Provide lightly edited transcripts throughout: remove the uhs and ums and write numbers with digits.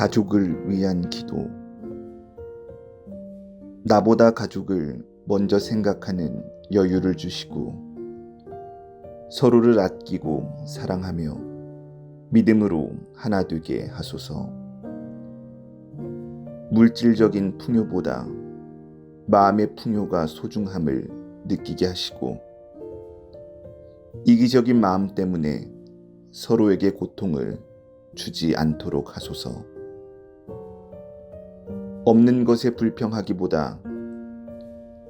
가족을 위한 기도. 나보다 가족을 먼저 생각하는 여유를 주시고 서로를 아끼고 사랑하며 믿음으로 하나 되게 하소서. 물질적인 풍요보다 마음의 풍요가 소중함을 느끼게 하시고 이기적인 마음 때문에 서로에게 고통을 주지 않도록 하소서. 없는 것에 불평하기보다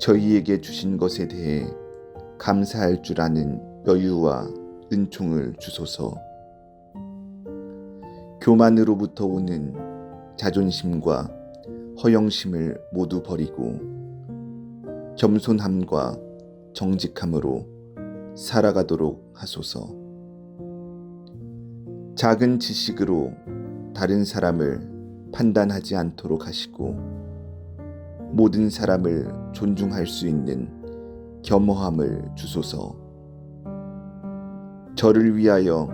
저희에게 주신 것에 대해 감사할 줄 아는 여유와 은총을 주소서. 교만으로부터 오는 자존심과 허영심을 모두 버리고 겸손함과 정직함으로 살아가도록 하소서. 작은 지식으로 다른 사람을 판단하지 않도록 하시고 모든 사람을 존중할 수 있는 겸허함을 주소서. 저를 위하여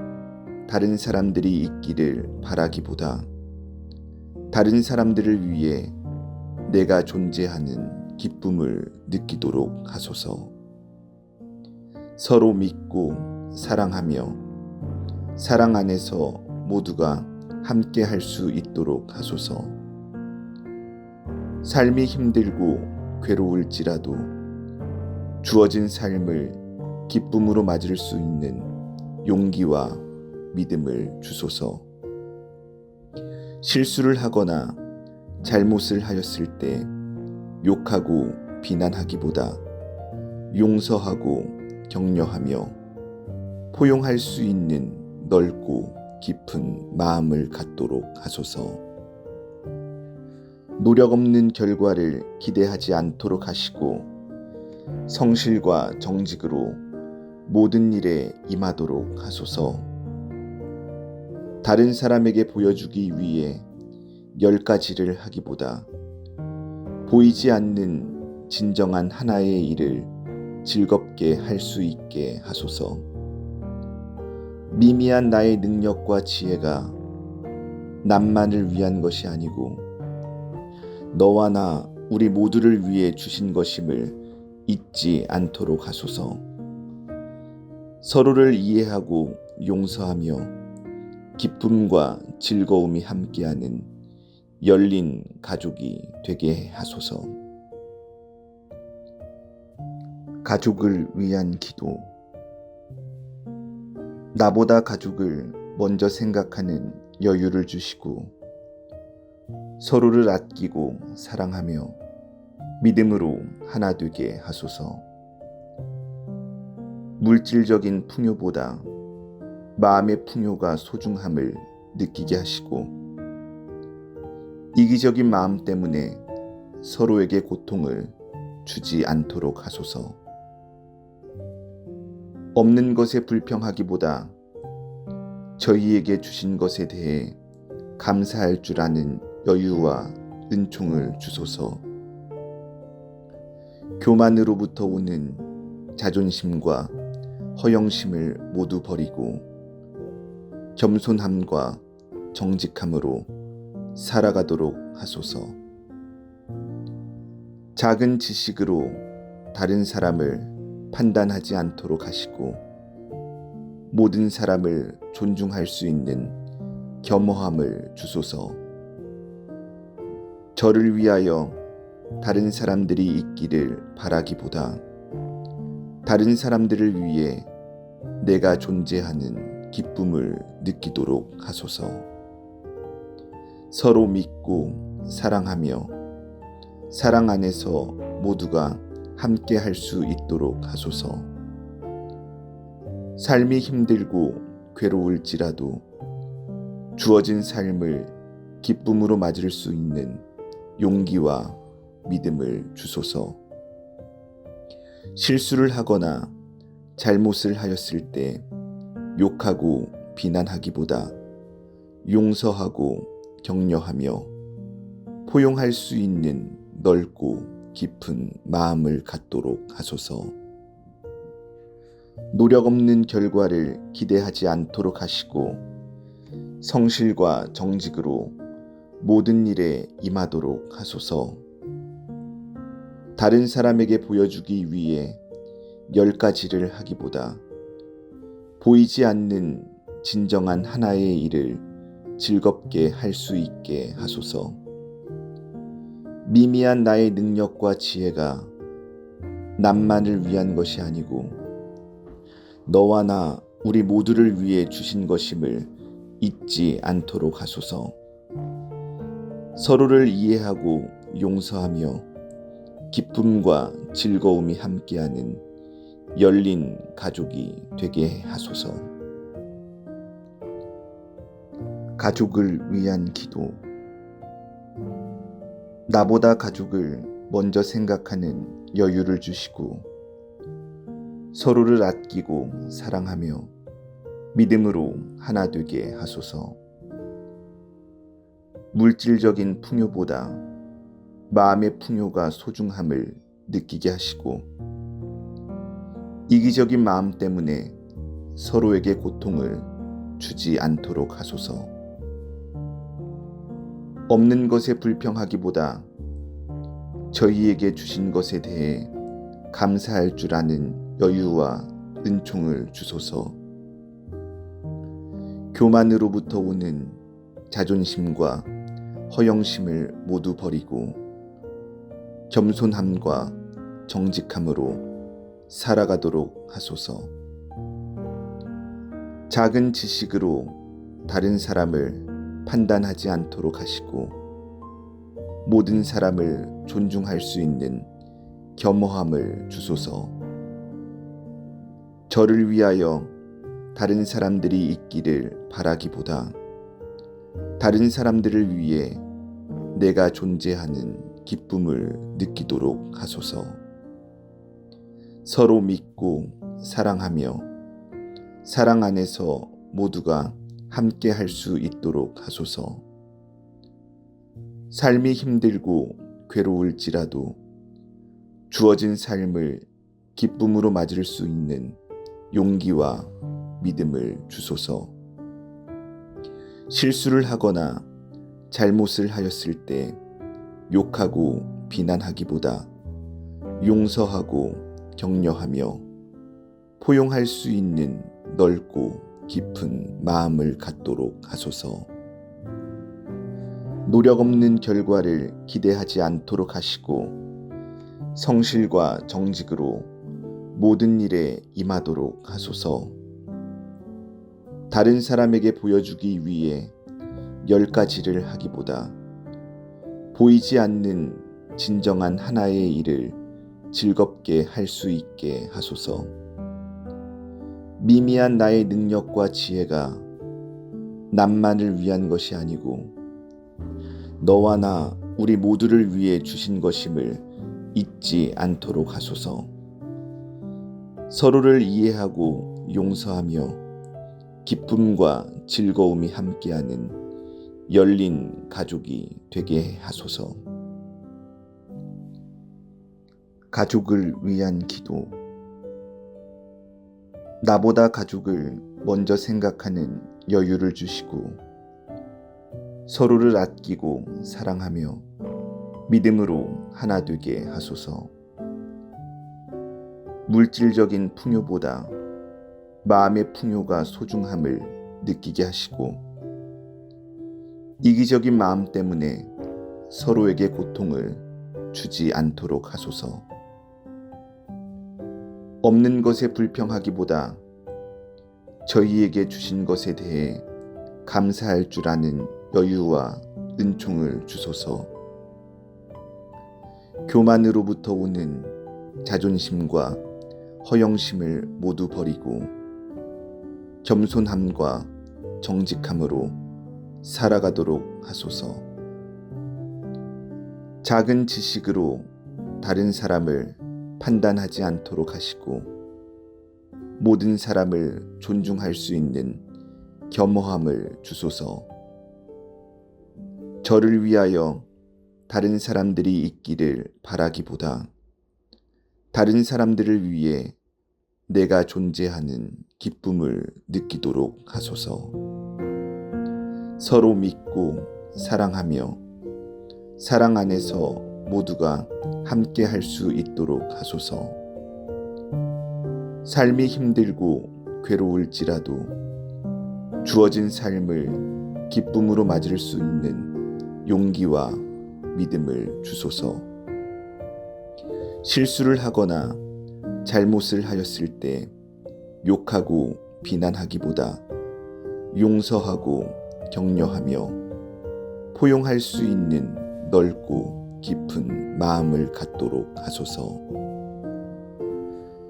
다른 사람들이 있기를 바라기보다 다른 사람들을 위해 내가 존재하는 기쁨을 느끼도록 하소서. 서로 믿고 사랑하며 사랑 안에서 모두가 함께 할 수 있도록 하소서. 삶이 힘들고 괴로울지라도 주어진 삶을 기쁨으로 맞을 수 있는 용기와 믿음을 주소서. 실수를 하거나 잘못을 하였을 때 욕하고 비난하기보다 용서하고 격려하며 포용할 수 있는 넓고 깊은 마음을 갖도록 하소서. 노력 없는 결과를 기대하지 않도록 하시고 성실과 정직으로 모든 일에 임하도록 하소서. 다른 사람에게 보여주기 위해 10가지를 하기보다 보이지 않는 진정한 하나의 일을 즐겁게 할 수 있게 하소서. 미미한 나의 능력과 지혜가 남만을 위한 것이 아니고 너와 나 우리 모두를 위해 주신 것임을 잊지 않도록 하소서. 서로를 이해하고 용서하며 기쁨과 즐거움이 함께하는 열린 가족이 되게 하소서. 가족을 위한 기도. 나보다 가족을 먼저 생각하는 여유를 주시고 서로를 아끼고 사랑하며 믿음으로 하나 되게 하소서. 물질적인 풍요보다 마음의 풍요가 소중함을 느끼게 하시고 이기적인 마음 때문에 서로에게 고통을 주지 않도록 하소서. 없는 것에 불평하기보다 저희에게 주신 것에 대해 감사할 줄 아는 여유와 은총을 주소서. 교만으로부터 오는 자존심과 허영심을 모두 버리고 겸손함과 정직함으로 살아가도록 하소서. 작은 지식으로 다른 사람을 판단하지 않도록 하시고 모든 사람을 존중할 수 있는 겸허함을 주소서. 저를 위하여 다른 사람들이 있기를 바라기보다 다른 사람들을 위해 내가 존재하는 기쁨을 느끼도록 하소서. 서로 믿고 사랑하며 사랑 안에서 모두가 함께 할 수 있도록 하소서. 삶이 힘들고 괴로울지라도 주어진 삶을 기쁨으로 맞을 수 있는 용기와 믿음을 주소서. 실수를 하거나 잘못을 하였을 때 욕하고 비난하기보다 용서하고 격려하며 포용할 수 있는 넓고 깊은 마음을 갖도록 하소서. 노력 없는 결과를 기대하지 않도록 하시고 성실과 정직으로 모든 일에 임하도록 하소서. 다른 사람에게 보여주기 위해 10가지를 하기보다 보이지 않는 진정한 하나의 일을 즐겁게 할 수 있게 하소서. 미미한 나의 능력과 지혜가 남만을 위한 것이 아니고 너와 나 우리 모두를 위해 주신 것임을 잊지 않도록 하소서. 서로를 이해하고 용서하며 기쁨과 즐거움이 함께하는 열린 가족이 되게 하소서. 가족을 위한 기도. 나보다 가족을 먼저 생각하는 여유를 주시고 서로를 아끼고 사랑하며 믿음으로 하나 되게 하소서. 물질적인 풍요보다 마음의 풍요가 소중함을 느끼게 하시고 이기적인 마음 때문에 서로에게 고통을 주지 않도록 하소서. 없는 것에 불평하기보다 저희에게 주신 것에 대해 감사할 줄 아는 여유와 은총을 주소서. 교만으로부터 오는 자존심과 허영심을 모두 버리고 겸손함과 정직함으로 살아가도록 하소서. 작은 지식으로 다른 사람을 판단하지 않도록 하시고 모든 사람을 존중할 수 있는 겸허함을 주소서. 저를 위하여 다른 사람들이 있기를 바라기보다 다른 사람들을 위해 내가 존재하는 기쁨을 느끼도록 하소서. 서로 믿고 사랑하며 사랑 안에서 모두가 함께 할 수 있도록 하소서. 삶이 힘들고 괴로울지라도 주어진 삶을 기쁨으로 맞을 수 있는 용기와 믿음을 주소서. 실수를 하거나 잘못을 하였을 때 욕하고 비난하기보다 용서하고 격려하며 포용할 수 있는 넓고 깊은 마음을 갖도록 하소서. 노력 없는 결과를 기대하지 않도록 하시고 성실과 정직으로 모든 일에 임하도록 하소서. 다른 사람에게 보여주기 위해 10가지를 하기보다 보이지 않는 진정한 하나의 일을 즐겁게 할 수 있게 하소서. 미미한 나의 능력과 지혜가 남만을 위한 것이 아니고 너와 나 우리 모두를 위해 주신 것임을 잊지 않도록 하소서. 서로를 이해하고 용서하며 기쁨과 즐거움이 함께하는 열린 가족이 되게 하소서. 가족을 위한 기도. 나보다 가족을 먼저 생각하는 여유를 주시고 서로를 아끼고 사랑하며 믿음으로 하나 되게 하소서. 물질적인 풍요보다 마음의 풍요가 소중함을 느끼게 하시고 이기적인 마음 때문에 서로에게 고통을 주지 않도록 하소서. 없는 것에 불평하기보다 저희에게 주신 것에 대해 감사할 줄 아는 여유와 은총을 주소서. 교만으로부터 오는 자존심과 허영심을 모두 버리고 겸손함과 정직함으로 살아가도록 하소서. 작은 지식으로 다른 사람을 판단하지 않도록 하시고 모든 사람을 존중할 수 있는 겸허함을 주소서. 저를 위하여 다른 사람들이 있기를 바라기보다 다른 사람들을 위해 내가 존재하는 기쁨을 느끼도록 하소서. 서로 믿고 사랑하며 사랑 안에서 모두가 함께 할 수 있도록 하소서. 삶이 힘들고 괴로울지라도 주어진 삶을 기쁨으로 맞을 수 있는 용기와 믿음을 주소서. 실수를 하거나 잘못을 하였을 때 욕하고 비난하기보다 용서하고 격려하며 포용할 수 있는 넓고 깊은 마음을 갖도록 하소서.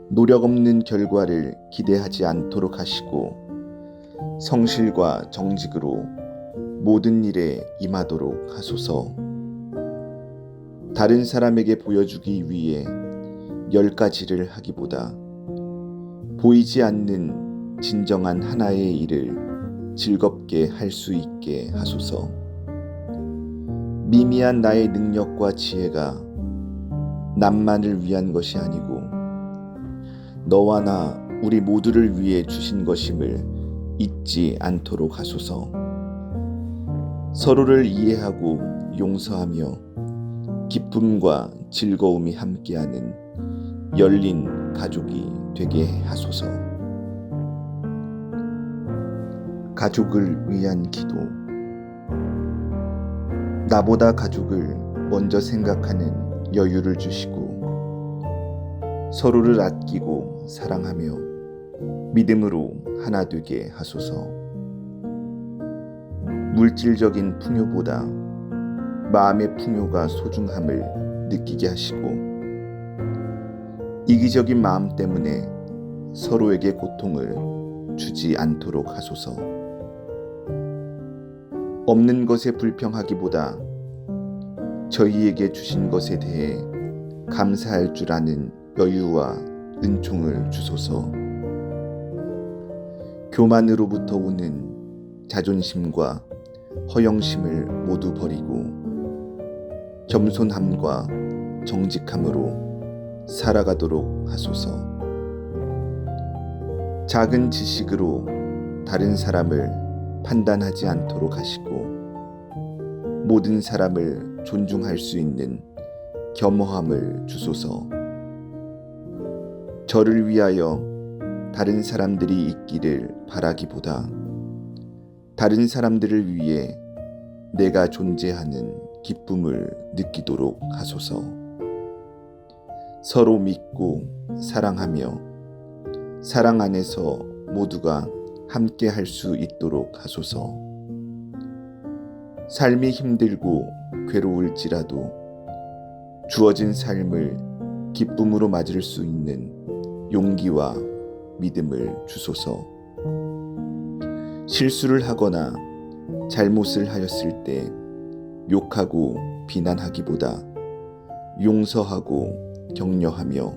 노력 없는 결과를 기대하지 않도록 하시고 성실과 정직으로 모든 일에 임하도록 하소서. 다른 사람에게 보여주기 위해 10가지를 하기보다 보이지 않는 진정한 하나의 일을 즐겁게 할 수 있게 하소서. 미미한 나의 능력과 지혜가 남만을 위한 것이 아니고 너와 나 우리 모두를 위해 주신 것임을 잊지 않도록 하소서. 서로를 이해하고 용서하며 기쁨과 즐거움이 함께하는 열린 가족이 되게 하소서. 가족을 위한 기도. 나보다 가족을 먼저 생각하는 여유를 주시고 서로를 아끼고 사랑하며 믿음으로 하나 되게 하소서. 물질적인 풍요보다 마음의 풍요가 소중함을 느끼게 하시고 이기적인 마음 때문에 서로에게 고통을 주지 않도록 하소서. 없는 것에 불평하기보다 저희에게 주신 것에 대해 감사할 줄 아는 여유와 은총을 주소서. 교만으로부터 오는 자존심과 허영심을 모두 버리고 겸손함과 정직함으로 살아가도록 하소서. 작은 지식으로 다른 사람을 판단하지 않도록 하시고 모든 사람을 존중할 수 있는 겸허함을 주소서. 저를 위하여 다른 사람들이 있기를 바라기보다 다른 사람들을 위해 내가 존재하는 기쁨을 느끼도록 하소서. 서로 믿고 사랑하며 사랑 안에서 모두가 함께 할 수 있도록 하소서. 삶이 힘들고 괴로울지라도 주어진 삶을 기쁨으로 맞을 수 있는 용기와 믿음을 주소서. 실수를 하거나 잘못을 하였을 때 욕하고 비난하기보다 용서하고 격려하며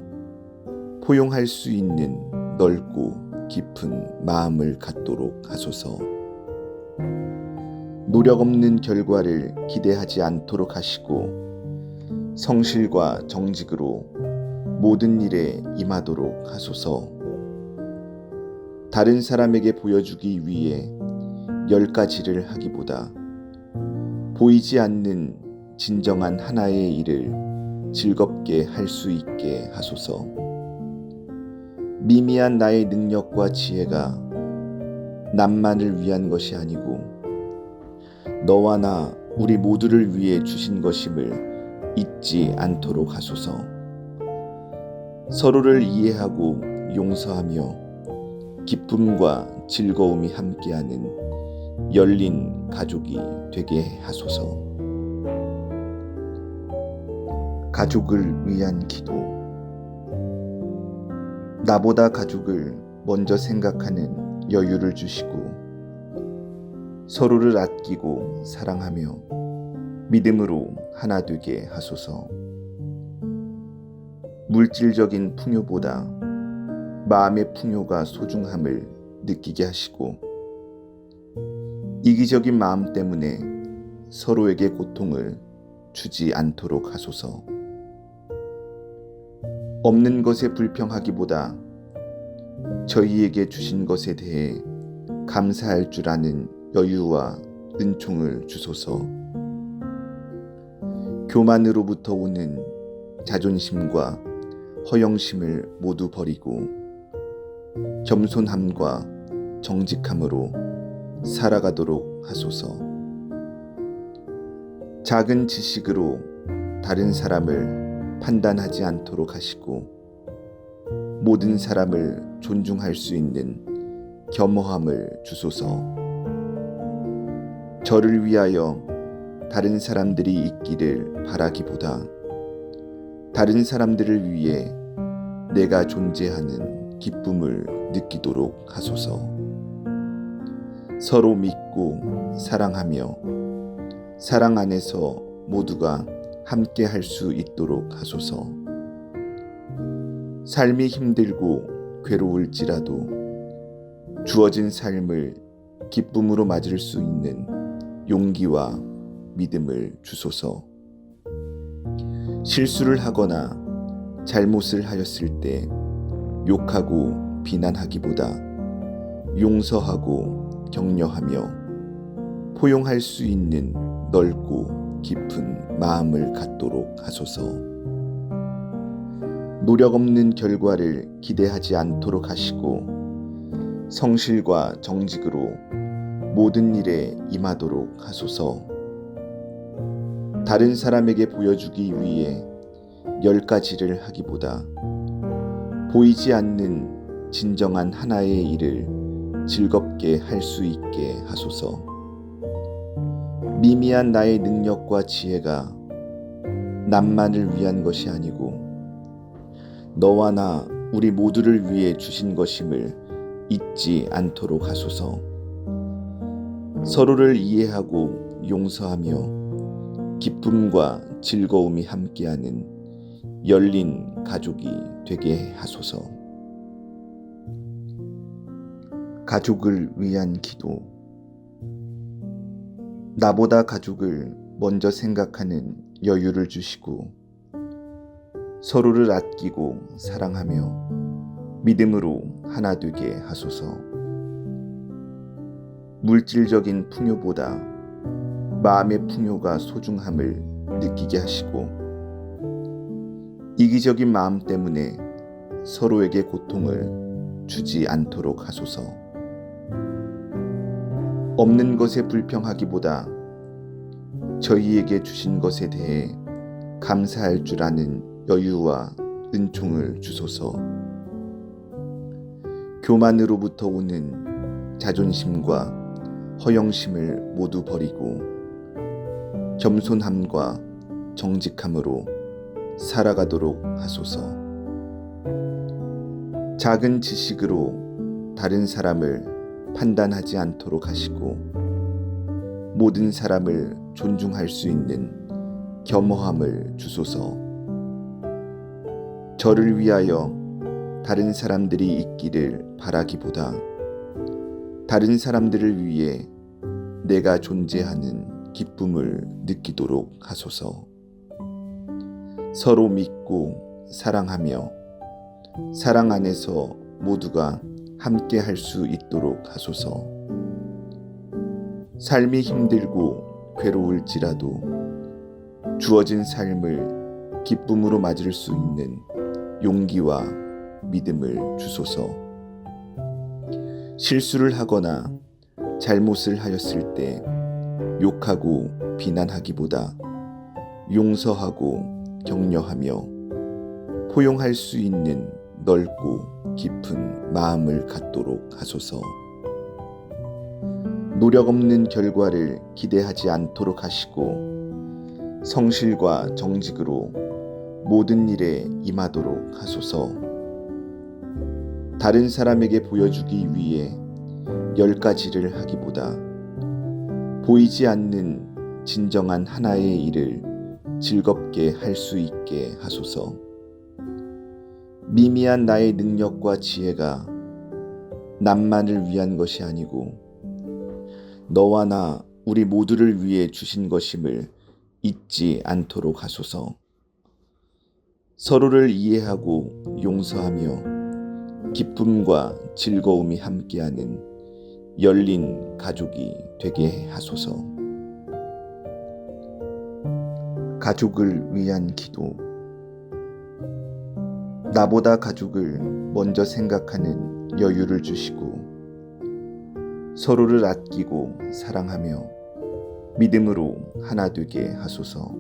포용할 수 있는 넓고 깊은 마음을 갖도록 하소서. 노력 없는 결과를 기대하지 않도록 하시고 성실과 정직으로 모든 일에 임하도록 하소서. 다른 사람에게 보여주기 위해 10가지를 하기보다 보이지 않는 진정한 하나의 일을 즐겁게 할 수 있게 하소서. 미미한 나의 능력과 지혜가 남만을 위한 것이 아니고 너와 나 우리 모두를 위해 주신 것임을 잊지 않도록 하소서. 서로를 이해하고 용서하며 기쁨과 즐거움이 함께하는 열린 가족이 되게 하소서. 가족을 위한 기도. 나보다 가족을 먼저 생각하는 여유를 주시고 서로를 아끼고 사랑하며 믿음으로 하나 되게 하소서. 물질적인 풍요보다 마음의 풍요가 소중함을 느끼게 하시고 이기적인 마음 때문에 서로에게 고통을 주지 않도록 하소서. 없는 것에 불평하기보다 저희에게 주신 것에 대해 감사할 줄 아는 여유와 은총을 주소서. 교만으로부터 오는 자존심과 허영심을 모두 버리고 겸손함과 정직함으로 살아가도록 하소서. 작은 지식으로 다른 사람을 판단하지 않도록 하시고 모든 사람을 존중할 수 있는 겸허함을 주소서. 저를 위하여 다른 사람들이 있기를 바라기보다 다른 사람들을 위해 내가 존재하는 기쁨을 느끼도록 하소서. 서로 믿고 사랑하며 사랑 안에서 모두가 함께 할 수 있도록 하소서. 삶이 힘들고 괴로울지라도 주어진 삶을 기쁨으로 맞을 수 있는 용기와 믿음을 주소서. 실수를 하거나 잘못을 하였을 때 욕하고 비난하기보다 용서하고 격려하며 포용할 수 있는 넓고 깊은 마음을 갖도록 하소서. 노력 없는 결과를 기대하지 않도록 하시고 성실과 정직으로 모든 일에 임하도록 하소서. 다른 사람에게 보여주기 위해 10가지를 하기보다 보이지 않는 진정한 하나의 일을 즐겁게 할 수 있게 하소서. 미미한 나의 능력과 지혜가 남만을 위한 것이 아니고 너와 나 우리 모두를 위해 주신 것임을 잊지 않도록 하소서. 서로를 이해하고 용서하며 기쁨과 즐거움이 함께하는 열린 가족이 되게 하소서. 가족을 위한 기도. 나보다 가족을 먼저 생각하는 여유를 주시고 서로를 아끼고 사랑하며 믿음으로 하나 되게 하소서. 물질적인 풍요보다 마음의 풍요가 소중함을 느끼게 하시고 이기적인 마음 때문에 서로에게 고통을 주지 않도록 하소서. 없는 것에 불평하기보다 저희에게 주신 것에 대해 감사할 줄 아는 여유와 은총을 주소서. 교만으로부터 오는 자존심과 허영심을 모두 버리고 겸손함과 정직함으로 살아가도록 하소서. 작은 지식으로 다른 사람을 판단하지 않도록 하시고 모든 사람을 존중할 수 있는 겸허함을 주소서. 저를 위하여 다른 사람들이 있기를 바라기보다 다른 사람들을 위해 내가 존재하는 기쁨을 느끼도록 하소서. 서로 믿고 사랑하며 사랑 안에서 모두가 함께 할 수 있도록 하소서. 삶이 힘들고 괴로울지라도 주어진 삶을 기쁨으로 맞을 수 있는 용기와 믿음을 주소서. 실수를 하거나 잘못을 하였을 때 욕하고 비난하기보다 용서하고 격려하며 포용할 수 있는 넓고 깊은 마음을 갖도록 하소서. 노력 없는 결과를 기대하지 않도록 하시고 성실과 정직으로 모든 일에 임하도록 하소서. 다른 사람에게 보여주기 위해 10가지를 하기보다 보이지 않는 진정한 하나의 일을 즐겁게 할 수 있게 하소서. 미미한 나의 능력과 지혜가 남만을 위한 것이 아니고 너와 나 우리 모두를 위해 주신 것임을 잊지 않도록 하소서. 서로를 이해하고 용서하며 기쁨과 즐거움이 함께하는 열린 가족이 되게 하소서. 가족을 위한 기도. 나보다 가족을 먼저 생각하는 여유를 주시고 서로를 아끼고 사랑하며 믿음으로 하나 되게 하소서.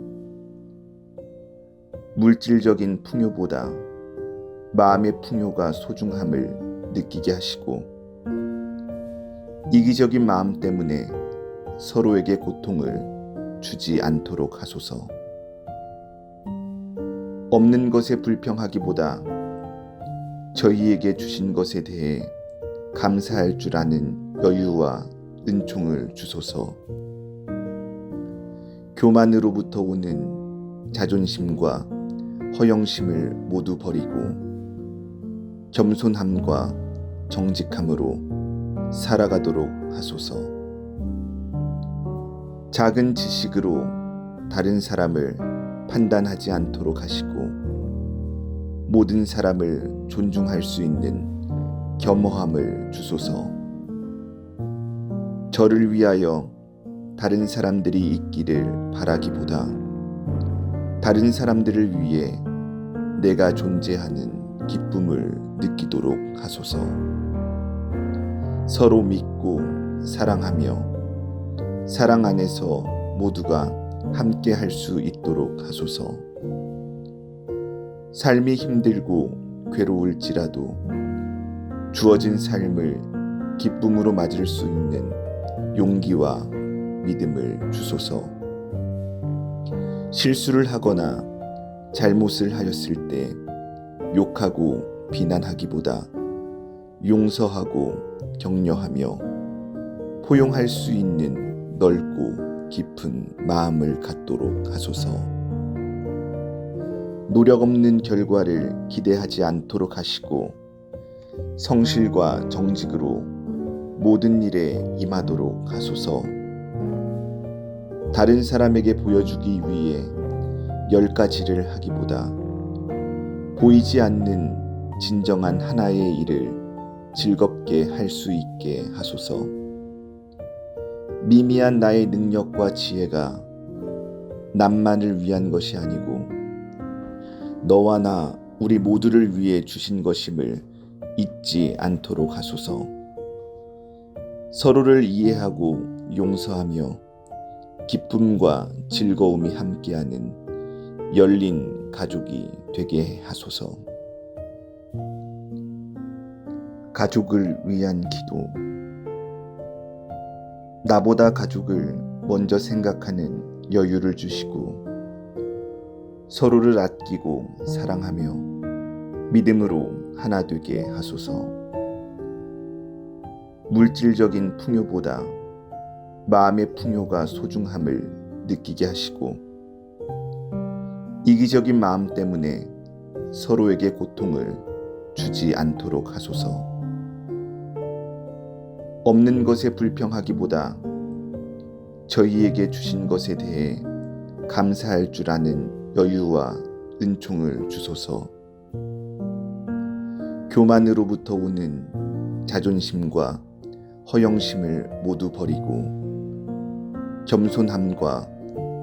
물질적인 풍요보다 마음의 풍요가 소중함을 느끼게 하시고 이기적인 마음 때문에 서로에게 고통을 주지 않도록 하소서. 없는 것에 불평하기보다 저희에게 주신 것에 대해 감사할 줄 아는 여유와 은총을 주소서. 교만으로부터 오는 자존심과 허영심을 모두 버리고 겸손함과 정직함으로 살아가도록 하소서. 작은 지식으로 다른 사람을 판단하지 않도록 하시고 모든 사람을 존중할 수 있는 겸허함을 주소서. 저를 위하여 다른 사람들이 있기를 바라기보다 다른 사람들을 위해 내가 존재하는 기쁨을 느끼도록 하소서. 서로 믿고 사랑하며 사랑 안에서 모두가 함께 할 수 있도록 하소서. 삶이 힘들고 괴로울지라도 주어진 삶을 기쁨으로 맞을 수 있는 용기와 믿음을 주소서. 실수를 하거나 잘못을 하였을 때 욕하고 비난하기보다 용서하고 격려하며 포용할 수 있는 넓고 깊은 마음을 갖도록 하소서. 노력 없는 결과를 기대하지 않도록 하시고 성실과 정직으로 모든 일에 임하도록 하소서. 다른 사람에게 보여주기 위해 10가지를 하기보다 보이지 않는 진정한 하나의 일을 즐겁게 할 수 있게 하소서. 미미한 나의 능력과 지혜가 남만을 위한 것이 아니고 너와 나 우리 모두를 위해 주신 것임을 잊지 않도록 하소서. 서로를 이해하고 용서하며 기쁨과 즐거움이 함께하는 열린 가족이 되게 하소서. 가족을 위한 기도. 나보다 가족을 먼저 생각하는 여유를 주시고 서로를 아끼고 사랑하며 믿음으로 하나 되게 하소서. 물질적인 풍요보다 마음의 풍요가 소중함을 느끼게 하시고 이기적인 마음 때문에 서로에게 고통을 주지 않도록 하소서. 없는 것에 불평하기보다 저희에게 주신 것에 대해 감사할 줄 아는 여유와 은총을 주소서. 교만으로부터 오는 자존심과 허영심을 모두 버리고 겸손함과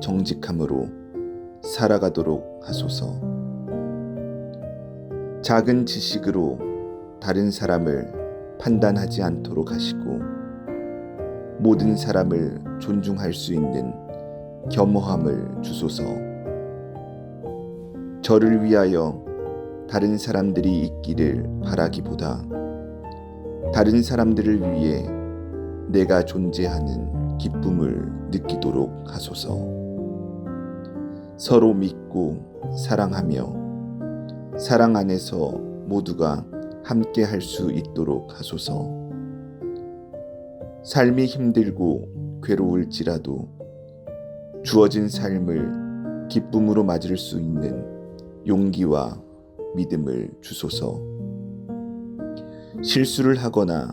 정직함으로 살아가도록 하소서. 작은 지식으로 다른 사람을 판단하지 않도록 하시고 모든 사람을 존중할 수 있는 겸허함을 주소서. 저를 위하여 다른 사람들이 있기를 바라기보다 다른 사람들을 위해 내가 존재하는 기쁨을 느끼도록 하소서. 서로 믿고 사랑하며 사랑 안에서 모두가 함께 할 수 있도록 하소서. 삶이 힘들고 괴로울지라도 주어진 삶을 기쁨으로 맞을 수 있는 용기와 믿음을 주소서. 실수를 하거나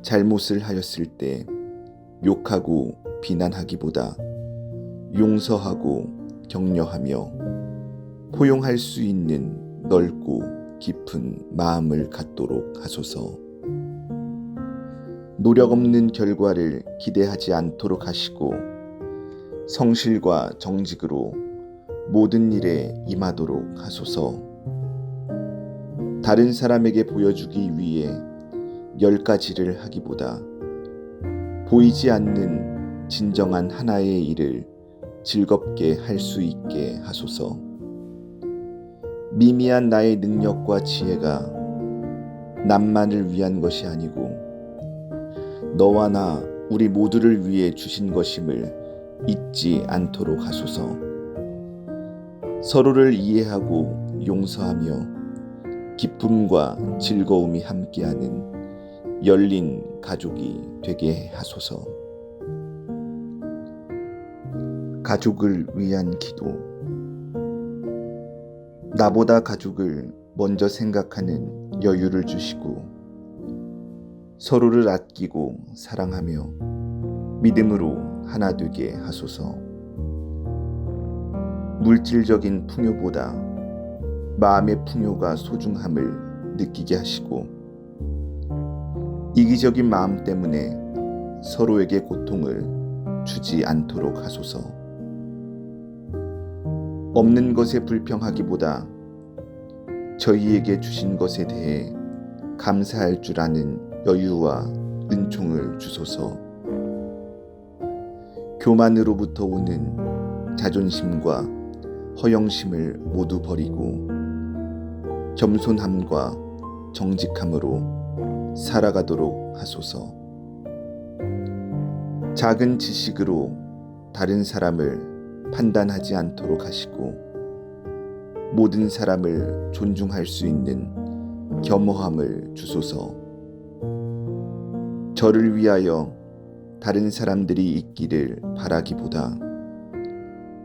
잘못을 하였을 때 욕하고 비난하기보다 용서하고 격려하며 포용할 수 있는 넓고 깊은 마음을 갖도록 하소서. 노력 없는 결과를 기대하지 않도록 하시고 성실과 정직으로 모든 일에 임하도록 하소서. 다른 사람에게 보여주기 위해 10가지를 하기보다 보이지 않는 진정한 하나의 일을 즐겁게 할 수 있게 하소서. 미미한 나의 능력과 지혜가 남만을 위한 것이 아니고 너와 나 우리 모두를 위해 주신 것임을 잊지 않도록 하소서. 서로를 이해하고 용서하며 기쁨과 즐거움이 함께하는 열린 가족이 되게 하소서. 가족을 위한 기도. 나보다 가족을 먼저 생각하는 여유를 주시고 서로를 아끼고 사랑하며 믿음으로 하나 되게 하소서. 물질적인 풍요보다 마음의 풍요가 소중함을 느끼게 하시고 이기적인 마음 때문에 서로에게 고통을 주지 않도록 하소서. 없는 것에 불평하기보다 저희에게 주신 것에 대해 감사할 줄 아는 여유와 은총을 주소서. 교만으로부터 오는 자존심과 허영심을 모두 버리고 겸손함과 정직함으로 살아가도록 하소서. 작은 지식으로 다른 사람을 판단하지 않도록 하시고 모든 사람을 존중할 수 있는 겸허함을 주소서. 저를 위하여 다른 사람들이 있기를 바라기보다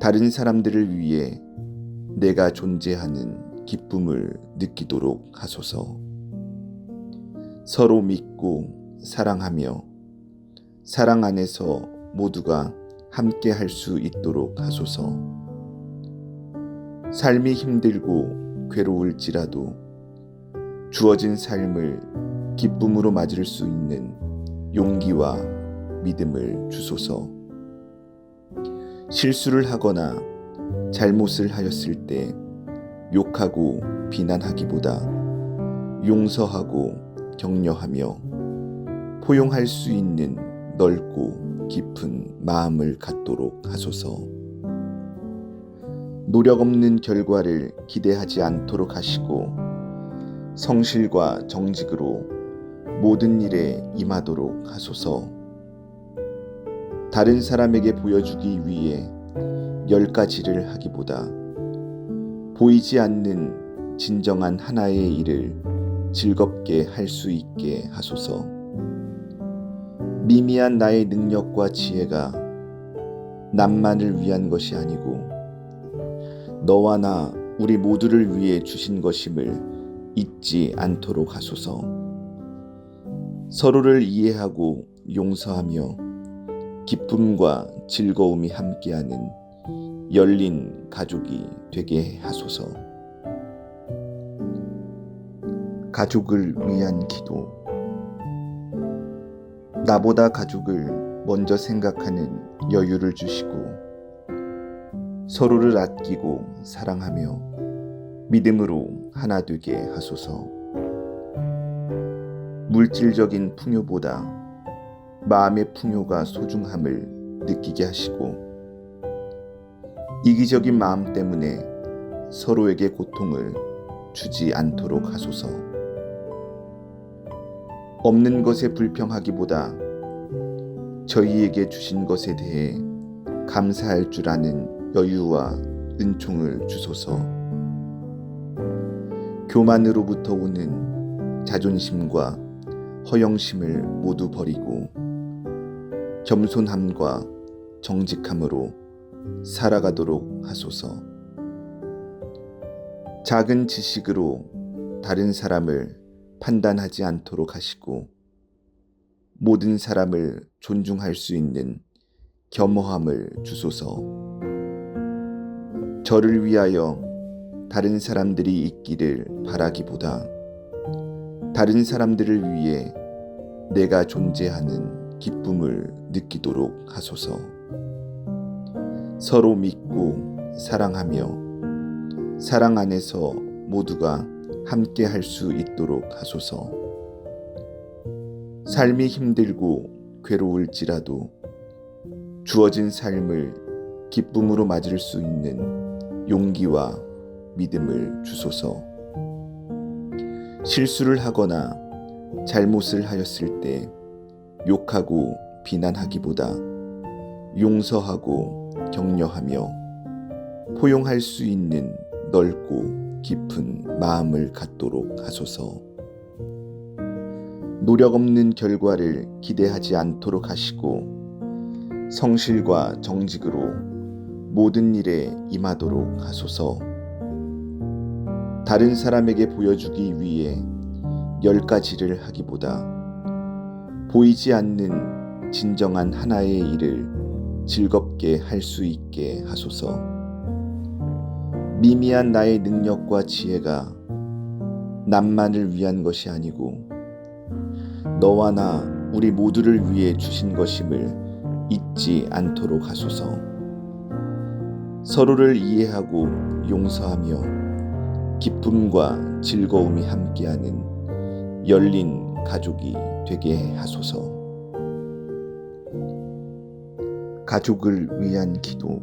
다른 사람들을 위해 내가 존재하는 기쁨을 느끼도록 하소서. 서로 믿고 사랑하며 사랑 안에서 모두가 함께 할 수 있도록 하소서. 삶이 힘들고 괴로울지라도 주어진 삶을 기쁨으로 맞을 수 있는 용기와 믿음을 주소서. 실수를 하거나 잘못을 하였을 때 욕하고 비난하기보다 용서하고 격려하며 포용할 수 있는 넓고 깊은 마음을 갖도록 하소서. 노력 없는 결과를 기대하지 않도록 하시고 성실과 정직으로 모든 일에 임하도록 하소서. 다른 사람에게 보여주기 위해 10가지를 하기보다 보이지 않는 진정한 하나의 일을 즐겁게 할 수 있게 하소서. 미미한 나의 능력과 지혜가 남만을 위한 것이 아니고 너와 나 우리 모두를 위해 주신 것임을 잊지 않도록 하소서. 서로를 이해하고 용서하며 기쁨과 즐거움이 함께하는 열린 가족이 되게 하소서. 가족을 위한 기도. 나보다 가족을 먼저 생각하는 여유를 주시고 서로를 아끼고 사랑하며 믿음으로 하나 되게 하소서. 물질적인 풍요보다 마음의 풍요가 소중함을 느끼게 하시고 이기적인 마음 때문에 서로에게 고통을 주지 않도록 하소서. 없는 것에 불평하기보다 저희에게 주신 것에 대해 감사할 줄 아는 여유와 은총을 주소서. 교만으로부터 오는 자존심과 허영심을 모두 버리고 겸손함과 정직함으로 살아가도록 하소서. 작은 지식으로 다른 사람을 판단하지 않도록 하시고 모든 사람을 존중할 수 있는 겸허함을 주소서. 저를 위하여 다른 사람들이 있기를 바라기보다 다른 사람들을 위해 내가 존재하는 기쁨을 느끼도록 하소서. 서로 믿고 사랑하며 사랑 안에서 모두가 함께 할 수 있도록 하소서. 삶이 힘들고 괴로울지라도 주어진 삶을 기쁨으로 맞을 수 있는 용기와 믿음을 주소서. 실수를 하거나 잘못을 하였을 때 욕하고 비난하기보다 용서하고 격려하며 포용할 수 있는 넓고 깊은 마음을 갖도록 하소서. 노력 없는 결과를 기대하지 않도록 하시고 성실과 정직으로 모든 일에 임하도록 하소서. 다른 사람에게 보여주기 위해 10가지를 하기보다 보이지 않는 진정한 하나의 일을 즐겁게 할 수 있게 하소서. 미미한 나의 능력과 지혜가 남만을 위한 것이 아니고 너와 나 우리 모두를 위해 주신 것임을 잊지 않도록 하소서. 서로를 이해하고 용서하며 기쁨과 즐거움이 함께하는 열린 가족이 되게 하소서. 가족을 위한 기도.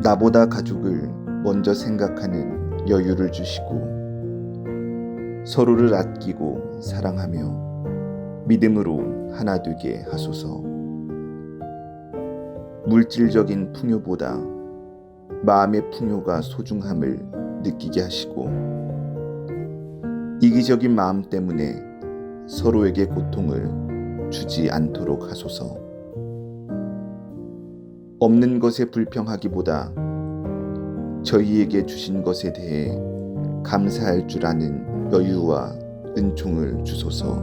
나보다 가족을 먼저 생각하는 여유를 주시고 서로를 아끼고 사랑하며 믿음으로 하나 되게 하소서. 물질적인 풍요보다 마음의 풍요가 소중함을 느끼게 하시고 이기적인 마음 때문에 서로에게 고통을 주지 않도록 하소서. 없는 것에 불평하기보다 저희에게 주신 것에 대해 감사할 줄 아는 여유와 은총을 주소서.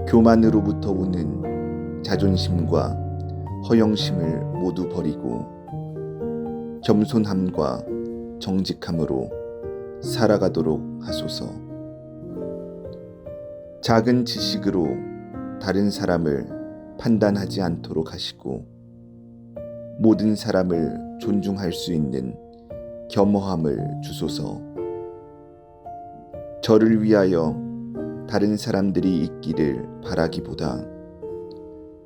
교만으로부터 오는 자존심과 허영심을 모두 버리고 겸손함과 정직함으로 살아가도록 하소서. 작은 지식으로 다른 사람을 판단하지 않도록 하시고 모든 사람을 존중할 수 있는 겸허함을 주소서. 저를 위하여 다른 사람들이 있기를 바라기보다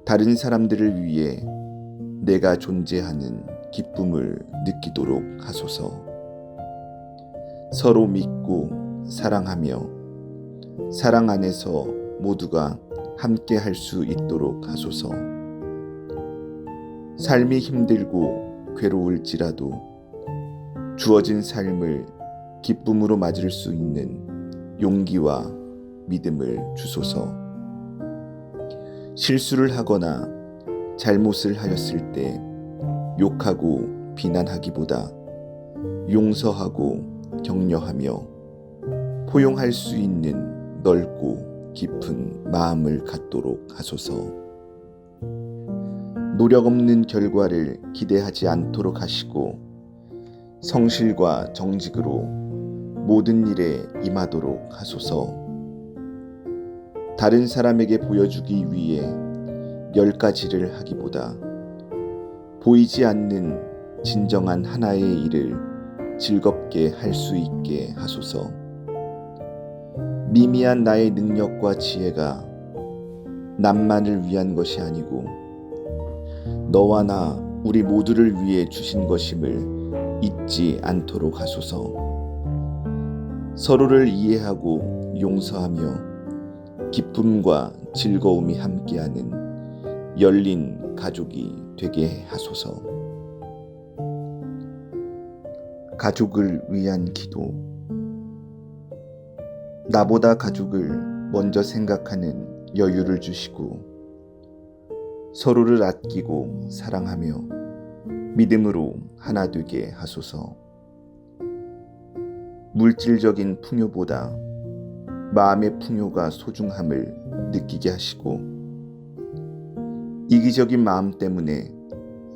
다른 사람들을 위해 내가 존재하는 기쁨을 느끼도록 하소서. 서로 믿고 사랑하며 사랑 안에서 모두가 함께 할 수 있도록 하소서. 삶이 힘들고 괴로울지라도 주어진 삶을 기쁨으로 맞을 수 있는 용기와 믿음을 주소서. 실수를 하거나 잘못을 하였을 때 욕하고 비난하기보다 용서하고 격려하며 포용할 수 있는 넓고 깊은 마음을 갖도록 하소서. 노력 없는 결과를 기대하지 않도록 하시고 성실과 정직으로 모든 일에 임하도록 하소서. 다른 사람에게 보여주기 위해 10가지를 하기보다 보이지 않는 진정한 하나의 일을 즐겁게 할 수 있게 하소서. 미미한 나의 능력과 지혜가 남만을 위한 것이 아니고 너와 나 우리 모두를 위해 주신 것임을 잊지 않도록 하소서. 서로를 이해하고 용서하며 기쁨과 즐거움이 함께하는 열린 가족이 되게 하소서. 가족을 위한 기도. 나보다 가족을 먼저 생각하는 여유를 주시고 서로를 아끼고 사랑하며 믿음으로 하나 되게 하소서. 물질적인 풍요보다 마음의 풍요가 소중함을 느끼게 하시고 이기적인 마음 때문에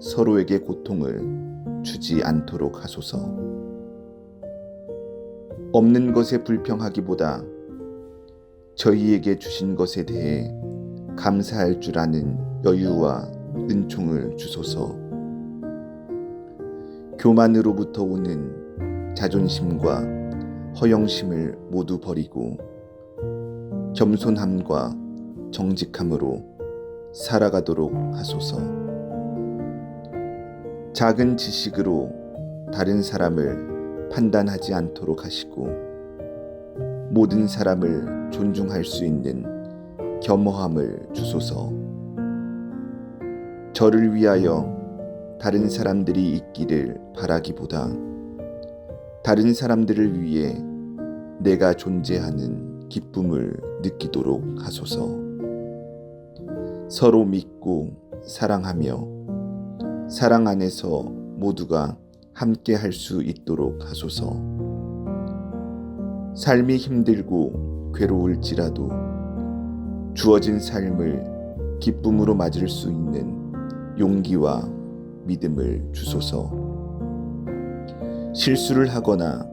서로에게 고통을 주지 않도록 하소서. 없는 것에 불평하기보다 저희에게 주신 것에 대해 감사할 줄 아는 여유와 은총을 주소서. 교만으로부터 오는 자존심과 허영심을 모두 버리고 겸손함과 정직함으로 살아가도록 하소서. 작은 지식으로 다른 사람을 판단하지 않도록 하시고 모든 사람을 존중할 수 있는 겸허함을 주소서. 저를 위하여 다른 사람들이 있기를 바라기보다 다른 사람들을 위해 내가 존재하는 기쁨을 느끼도록 하소서. 서로 믿고 사랑하며 사랑 안에서 모두가 함께 할 수 있도록 하소서. 삶이 힘들고 괴로울지라도 주어진 삶을 기쁨으로 맞을 수 있는 용기와 믿음을 주소서. 실수를 하거나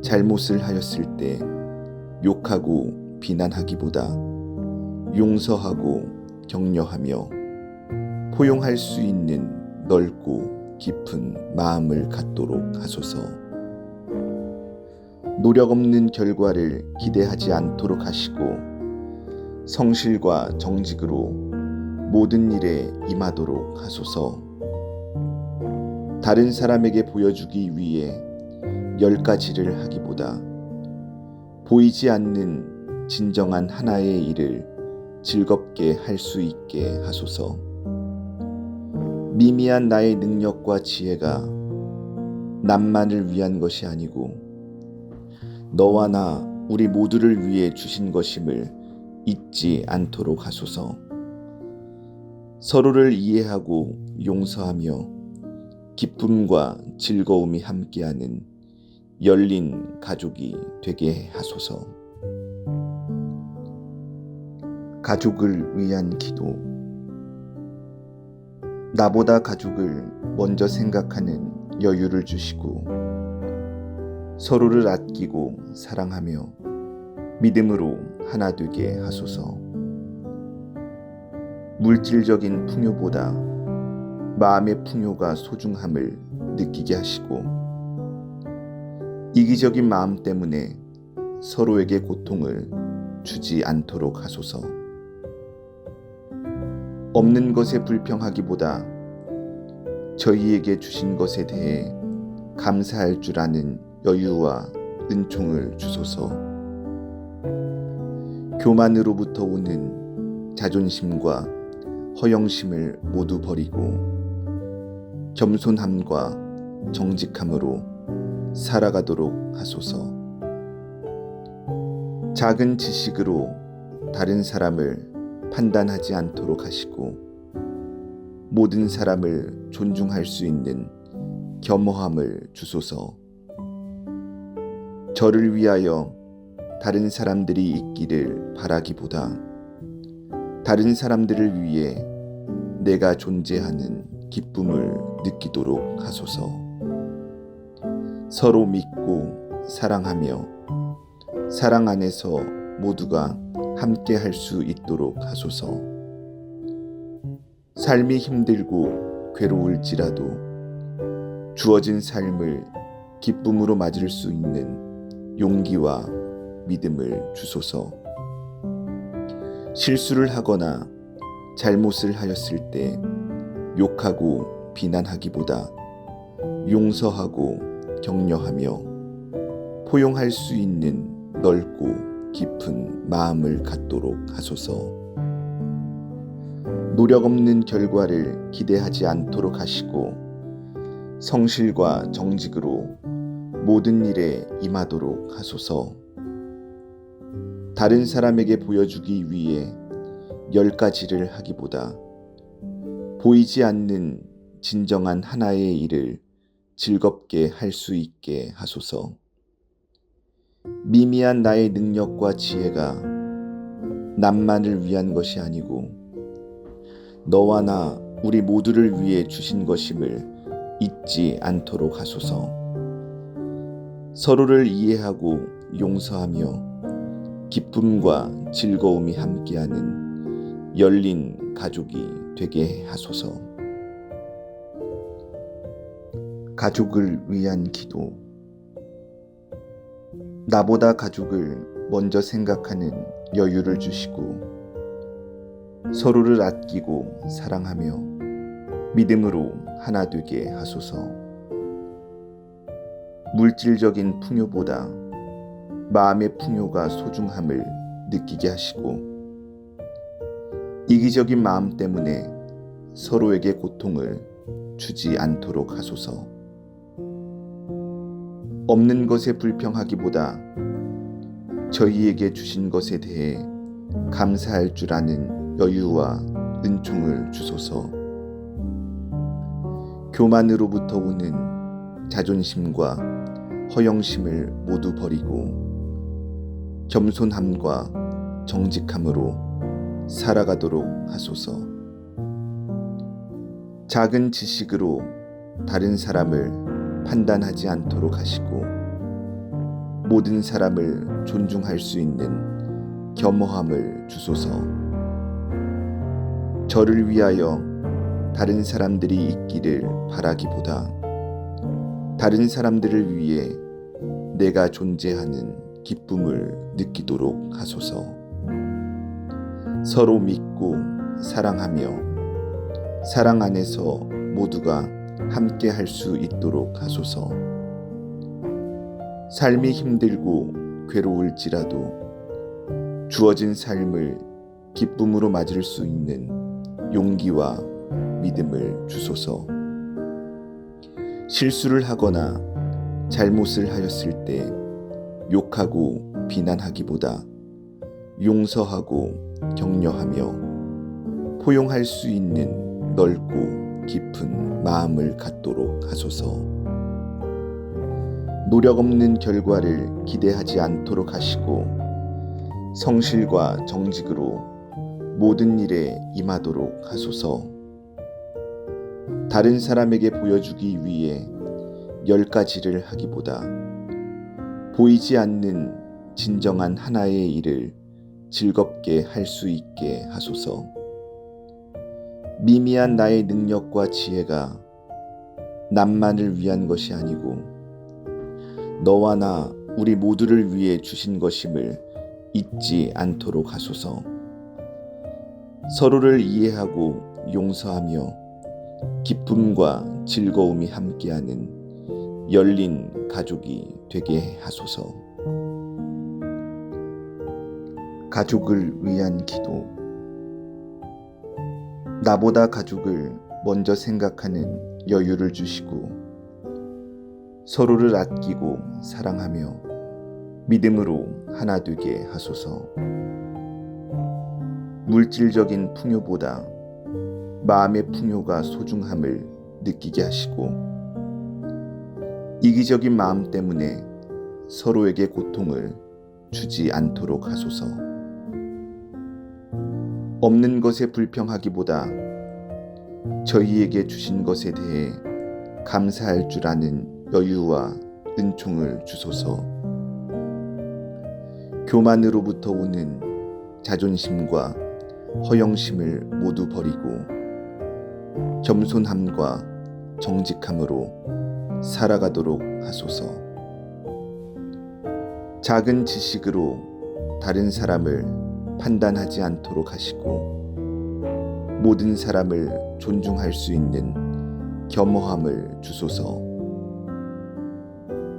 잘못을 하였을 때 욕하고 비난하기보다 용서하고 격려하며 포용할 수 있는 넓고 깊은 마음을 갖도록 하소서. 노력 없는 결과를 기대하지 않도록 하시고 성실과 정직으로 모든 일에 임하도록 하소서. 다른 사람에게 보여주기 위해 10가지를 하기보다 보이지 않는 진정한 하나의 일을 즐겁게 할 수 있게 하소서. 미미한 나의 능력과 지혜가 남만을 위한 것이 아니고 너와 나 우리 모두를 위해 주신 것임을 잊지 않도록 하소서. 서로를 이해하고 용서하며 기쁨과 즐거움이 함께하는 열린 가족이 되게 하소서. 가족을 위한 기도. 나보다 가족을 먼저 생각하는 여유를 주시고 서로를 아끼고 사랑하며 믿음으로 하나 되게 하소서. 물질적인 풍요보다 마음의 풍요가 소중함을 느끼게 하시고 이기적인 마음 때문에 서로에게 고통을 주지 않도록 하소서. 없는 것에 불평하기보다 저희에게 주신 것에 대해 감사할 줄 아는 여유와 은총을 주소서. 교만으로부터 오는 자존심과 허영심을 모두 버리고 겸손함과 정직함으로 살아가도록 하소서. 작은 지식으로 다른 사람을 판단하지 않도록 하시고 모든 사람을 존중할 수 있는 겸허함을 주소서. 저를 위하여 다른 사람들이 있기를 바라기보다 다른 사람들을 위해 내가 존재하는 기쁨을 느끼도록 하소서. 서로 믿고 사랑하며 사랑 안에서 모두가 함께 할 수 있도록 하소서. 삶이 힘들고 괴로울지라도 주어진 삶을 기쁨으로 맞을 수 있는 용기와 믿음을 주소서. 실수를 하거나 잘못을 하였을 때 욕하고 비난하기보다 용서하고 격려하며 포용할 수 있는 넓고 깊은 마음을 갖도록 하소서. 노력 없는 결과를 기대하지 않도록 하시고 성실과 정직으로 모든 일에 임하도록 하소서. 다른 사람에게 보여주기 위해 10가지를 하기보다 보이지 않는 진정한 하나의 일을 즐겁게 할 수 있게 하소서. 미미한 나의 능력과 지혜가 남만을 위한 것이 아니고 너와 나 우리 모두를 위해 주신 것임을 잊지 않도록 하소서. 서로를 이해하고 용서하며 기쁨과 즐거움이 함께하는 열린 가족이 되게 하소서. 가족을 위한 기도. 나보다 가족을 먼저 생각하는 여유를 주시고 서로를 아끼고 사랑하며 믿음으로 하나 되게 하소서. 물질적인 풍요보다 마음의 풍요가 소중함을 느끼게 하시고 이기적인 마음 때문에 서로에게 고통을 주지 않도록 하소서. 없는 것에 불평하기보다 저희에게 주신 것에 대해 감사할 줄 아는 여유와 은총을 주소서. 교만으로부터 오는 자존심과 허영심을 모두 버리고 겸손함과 정직함으로 살아가도록 하소서. 작은 지식으로 다른 사람을 판단하지 않도록 하시고 모든 사람을 존중할 수 있는 겸허함을 주소서. 저를 위하여 다른 사람들이 있기를 바라기보다 다른 사람들을 위해 내가 존재하는 기쁨을 느끼도록 하소서. 서로 믿고 사랑하며 사랑 안에서 모두가 함께 할 수 있도록 하소서. 삶이 힘들고 괴로울지라도 주어진 삶을 기쁨으로 맞을 수 있는 용기와 믿음을 주소서. 실수를 하거나 잘못을 하였을 때 욕하고 비난하기보다 용서하고 격려하며 포용할 수 있는 넓고 깊은 마음을 갖도록 하소서. 노력 없는 결과를 기대하지 않도록 하시고 성실과 정직으로 모든 일에 임하도록 하소서. 다른 사람에게 보여주기 위해 10가지를 하기보다 보이지 않는 진정한 하나의 일을 즐겁게 할 수 있게 하소서. 미미한 나의 능력과 지혜가 남만을 위한 것이 아니고 너와 나 우리 모두를 위해 주신 것임을 잊지 않도록 하소서. 서로를 이해하고 용서하며 기쁨과 즐거움이 함께하는 열린 가족이 되게 하소서. 가족을 위한 기도. 나보다 가족을 먼저 생각하는 여유를 주시고 서로를 아끼고 사랑하며 믿음으로 하나 되게 하소서. 물질적인 풍요보다 마음의 풍요가 소중함을 느끼게 하시고 이기적인 마음 때문에 서로에게 고통을 주지 않도록 하소서. 없는 것에 불평하기보다 저희에게 주신 것에 대해 감사할 줄 아는 여유와 은총을 주소서. 교만으로부터 오는 자존심과 허영심을 모두 버리고 겸손함과 정직함으로 살아가도록 하소서. 작은 지식으로 다른 사람을 판단하지 않도록 하시고 모든 사람을 존중할 수 있는 겸허함을 주소서.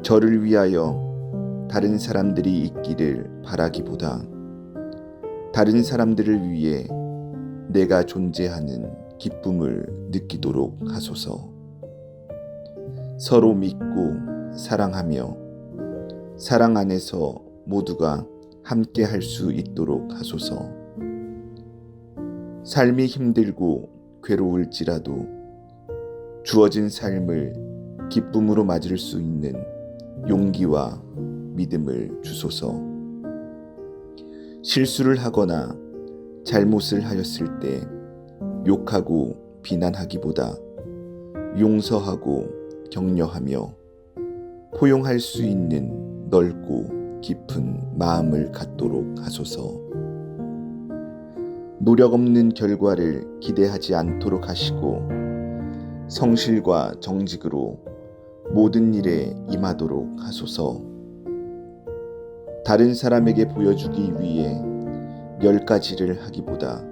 저를 위하여 다른 사람들이 있기를 바라기보다 다른 사람들을 위해 내가 존재하는 기쁨을 느끼도록 하소서. 서로 믿고 사랑하며 사랑 안에서 모두가 함께 할 수 있도록 하소서. 삶이 힘들고 괴로울지라도 주어진 삶을 기쁨으로 맞을 수 있는 용기와 믿음을 주소서. 실수를 하거나 잘못을 하였을 때 욕하고 비난하기보다 용서하고 격려하며 포용할 수 있는 넓고 깊은 마음을 갖도록 하소서. 노력 없는 결과를 기대하지 않도록 하시고 성실과 정직으로 모든 일에 임하도록 하소서. 다른 사람에게 보여주기 위해 10가지를 하기보다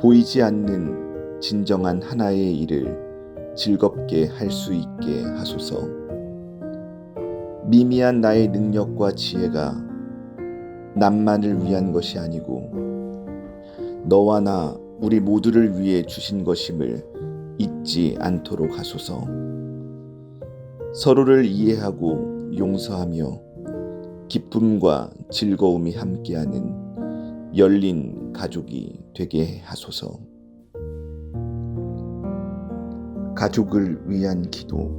보이지 않는 진정한 하나의 일을 즐겁게 할 수 있게 하소서. 미미한 나의 능력과 지혜가 남만을 위한 것이 아니고 너와 나 우리 모두를 위해 주신 것임을 잊지 않도록 하소서. 서로를 이해하고 용서하며 기쁨과 즐거움이 함께하는 열린 가족이 되게 하소서. 가족을 위한 기도.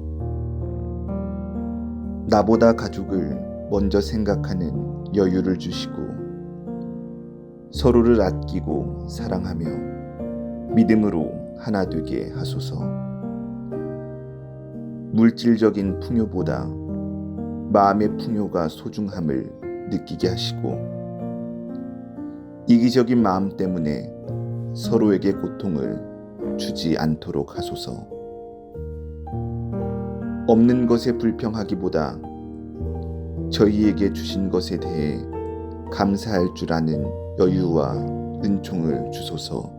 나보다 가족을 먼저 생각하는 여유를 주시고 서로를 아끼고 사랑하며 믿음으로 하나 되게 하소서. 물질적인 풍요보다 마음의 풍요가 소중함을 느끼게 하시고 이기적인 마음 때문에 서로에게 고통을 주지 않도록 하소서. 없는 것에 불평하기보다 저희에게 주신 것에 대해 감사할 줄 아는 여유와 은총을 주소서.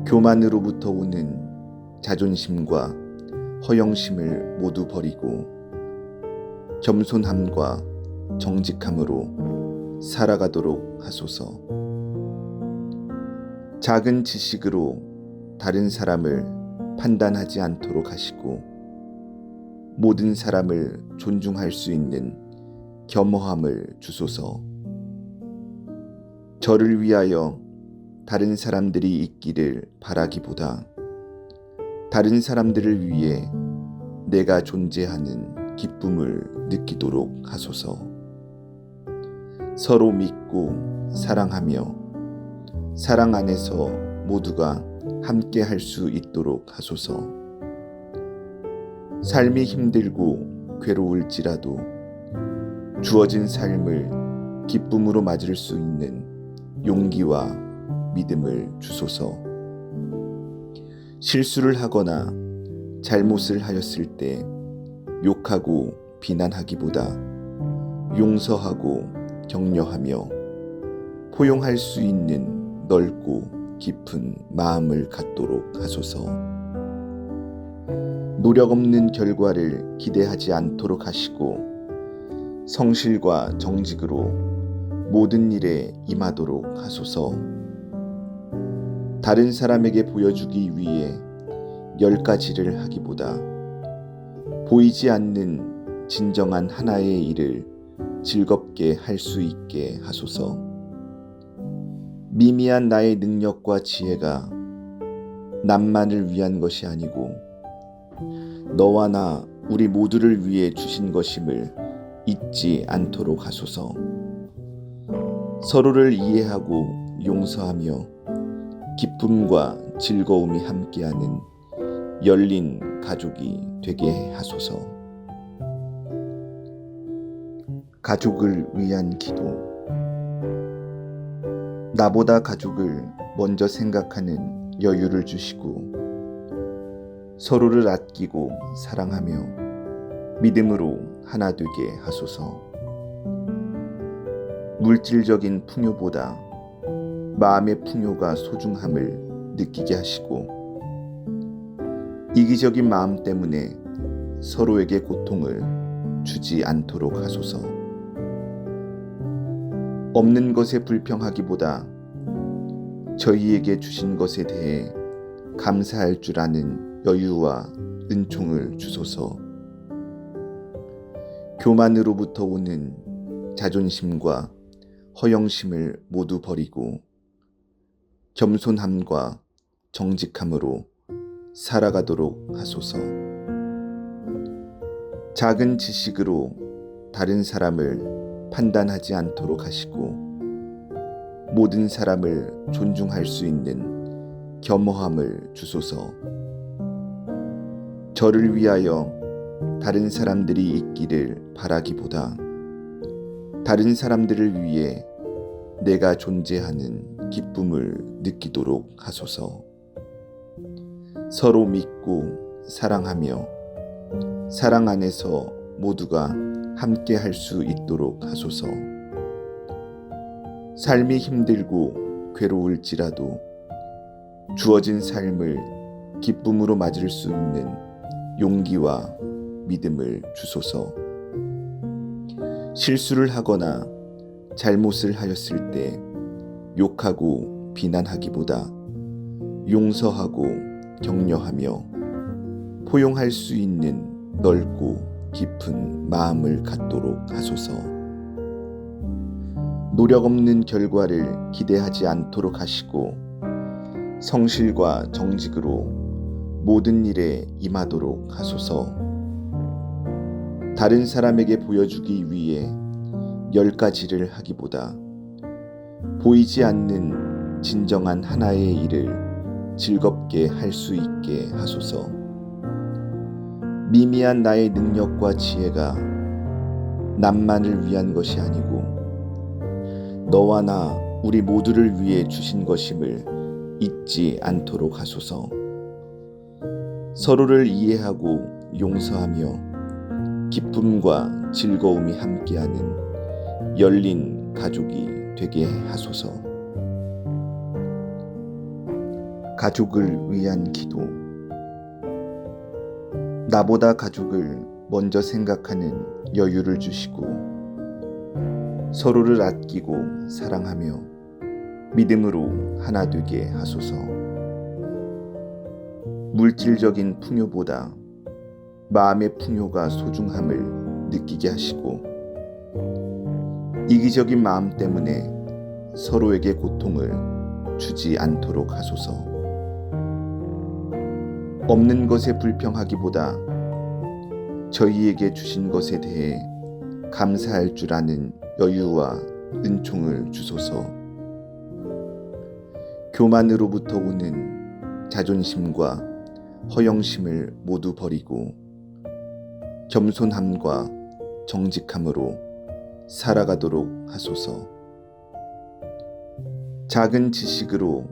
교만으로부터 오는 자존심과 허영심을 모두 버리고 겸손함과 정직함으로 살아가도록 하소서. 작은 지식으로 다른 사람을 판단하지 않도록 하시고 모든 사람을 존중할 수 있는 겸허함을 주소서. 저를 위하여 다른 사람들이 있기를 바라기보다 다른 사람들을 위해 내가 존재하는 기쁨을 느끼도록 하소서. 서로 믿고 사랑하며 사랑 안에서 모두가 함께 할 수 있도록 하소서. 삶이 힘들고 괴로울지라도 주어진 삶을 기쁨으로 맞을 수 있는 용기와 믿음을 주소서. 실수를 하거나 잘못을 하였을 때 욕하고 비난하기보다 용서하고 격려하며 포용할 수 있는 넓고 깊은 마음을 갖도록 하소서. 노력 없는 결과를 기대하지 않도록 하시고 성실과 정직으로 모든 일에 임하도록 하소서. 다른 사람에게 보여주기 위해 10가지를 하기보다 보이지 않는 진정한 하나의 일을 즐겁게 할 수 있게 하소서. 미미한 나의 능력과 지혜가 남만을 위한 것이 아니고 너와 나 우리 모두를 위해 주신 것임을 잊지 않도록 하소서. 서로를 이해하고 용서하며 기쁨과 즐거움이 함께하는 열린 가족이 되게 하소서. 가족을 위한 기도. 나보다 가족을 먼저 생각하는 여유를 주시고 서로를 아끼고 사랑하며 믿음으로 하나 되게 하소서. 물질적인 풍요보다 마음의 풍요가 소중함을 느끼게 하시고 이기적인 마음 때문에 서로에게 고통을 주지 않도록 하소서. 없는 것에 불평하기보다 저희에게 주신 것에 대해 감사할 줄 아는 여유와 은총을 주소서. 교만으로부터 오는 자존심과 허영심을 모두 버리고 겸손함과 정직함으로 살아가도록 하소서. 작은 지식으로 다른 사람을 판단하지 않도록 하시고 모든 사람을 존중할 수 있는 겸허함을 주소서. 저를 위하여 다른 사람들이 있기를 바라기보다 다른 사람들을 위해 내가 존재하는 기쁨을 느끼도록 하소서. 서로 믿고 사랑하며 사랑 안에서 모두가 함께 할 수 있도록 하소서. 삶이 힘들고 괴로울지라도 주어진 삶을 기쁨으로 맞을 수 있는 용기와 믿음을 주소서. 실수를 하거나 잘못을 하였을 때 욕하고 비난하기보다 용서하고 격려하며 포용할 수 있는 넓고 깊은 마음을 갖도록 하소서. 노력 없는 결과를 기대하지 않도록 하시고 성실과 정직으로 모든 일에 임하도록 하소서. 다른 사람에게 보여주기 위해 10가지를 하기보다 보이지 않는 진정한 하나의 일을 즐겁게 할 수 있게 하소서. 미미한 나의 능력과 지혜가 남만을 위한 것이 아니고 너와 나 우리 모두를 위해 주신 것임을 잊지 않도록 하소서. 서로를 이해하고 용서하며 기쁨과 즐거움이 함께하는 열린 가족이 되게 하소서. 가족을 위한 기도. 나보다 가족을 먼저 생각하는 여유를 주시고 서로를 아끼고 사랑하며 믿음으로 하나 되게 하소서. 물질적인 풍요보다 마음의 풍요가 소중함을 느끼게 하시고 이기적인 마음 때문에 서로에게 고통을 주지 않도록 하소서. 없는 것에 불평하기보다 저희에게 주신 것에 대해 감사할 줄 아는 여유와 은총을 주소서. 교만으로부터 오는 자존심과 허영심을 모두 버리고 겸손함과 정직함으로 살아가도록 하소서. 작은 지식으로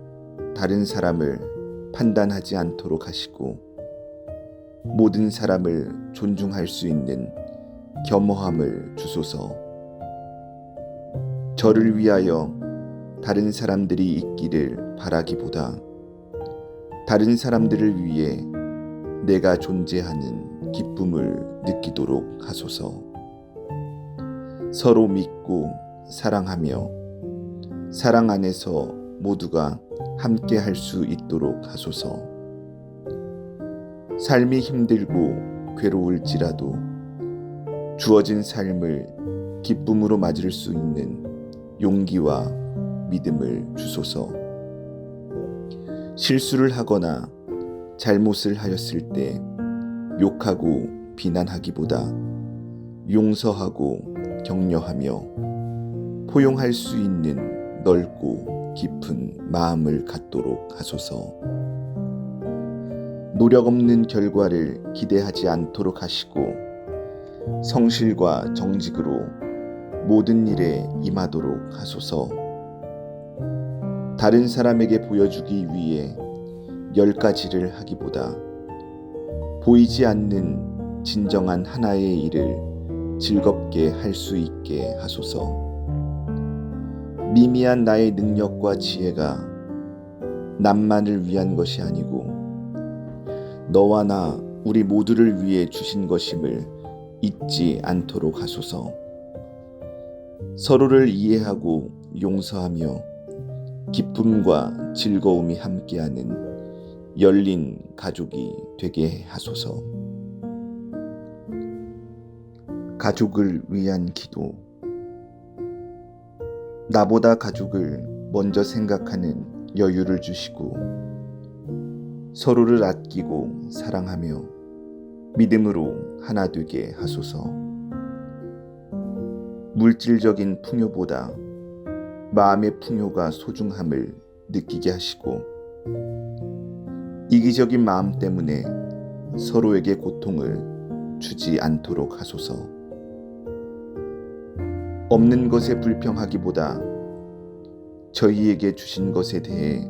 다른 사람을 판단하지 않도록 하시고 모든 사람을 존중할 수 있는 겸허함을 주소서. 저를 위하여 다른 사람들이 있기를 바라기보다 다른 사람들을 위해 내가 존재하는 기쁨을 느끼도록 하소서. 서로 믿고 사랑하며 사랑 안에서 모두가 함께 할 수 있도록 하소서. 삶이 힘들고 괴로울지라도 주어진 삶을 기쁨으로 맞을 수 있는 용기와 믿음을 주소서. 실수를 하거나 잘못을 하였을 때 욕하고 비난하기보다 용서하고 격려하며 포용할 수 있는 넓고 깊은 마음을 갖도록 하소서. 노력 없는 결과를 기대하지 않도록 하시고 성실과 정직으로 모든 일에 임하도록 하소서. 다른 사람에게 보여주기 위해 10가지를 하기보다 보이지 않는 진정한 하나의 일을 즐겁게 할 수 있게 하소서. 미미한 나의 능력과 지혜가 남만을 위한 것이 아니고 너와 나 우리 모두를 위해 주신 것임을 잊지 않도록 하소서. 서로를 이해하고 용서하며 기쁨과 즐거움이 함께하는 열린 가족이 되게 하소서. 가족을 위한 기도. 나보다 가족을 먼저 생각하는 여유를 주시고 서로를 아끼고 사랑하며 믿음으로 하나 되게 하소서. 물질적인 풍요보다 마음의 풍요가 소중함을 느끼게 하시고 이기적인 마음 때문에 서로에게 고통을 주지 않도록 하소서. 없는 것에 불평하기보다 저희에게 주신 것에 대해